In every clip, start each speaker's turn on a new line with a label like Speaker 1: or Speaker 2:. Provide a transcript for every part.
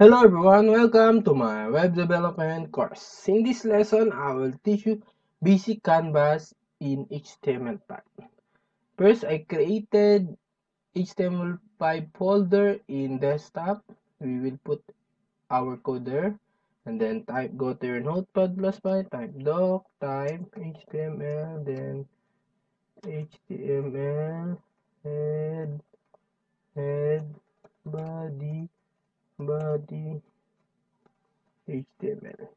Speaker 1: Hello everyone, welcome to my web development course. In this lesson, I will teach you basic canvas in HTML5. First, I created HTML5 folder in desktop. We will put our code there and then go to your notepad++, type doc, type HTML, then HTML, head, body, HTML.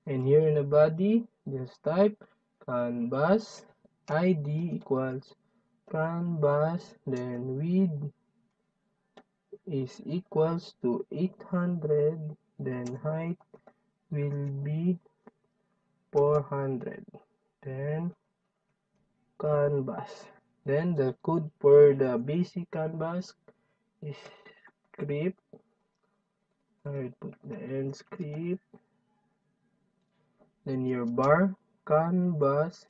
Speaker 1: And here in the body, just type canvas id equals canvas, then width is equals to 800, then height will be 400, then canvas. Then the code for the basic canvas is script. I will put the end script, then your bar canvas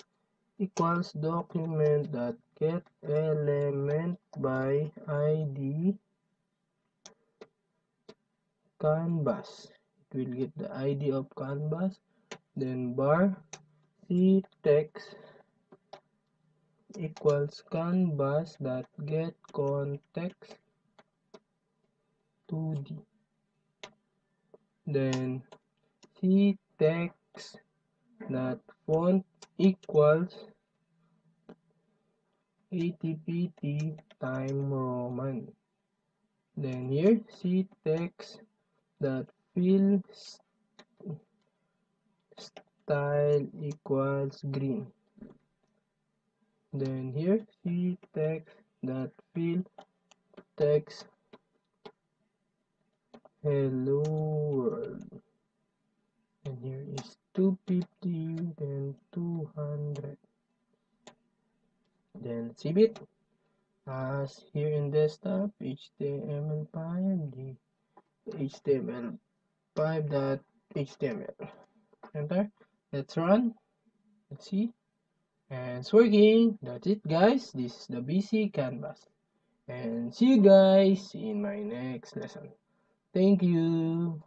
Speaker 1: equals document dot get element by id canvas. It will get the id of canvas, then bar c text equals canvas dot get context 2d, then c text dot font equals ATPT Time Roman. Then here c text dot fill style equals green. Then here c text dot fill text hello world. And here is 250, then 200. Then save it as here in desktop HTML5, the HTML5.html. Enter. Let's run. Let's see. And it's working. That's it, guys. This is the basic canvas. And see you guys in my next lesson. Thank you.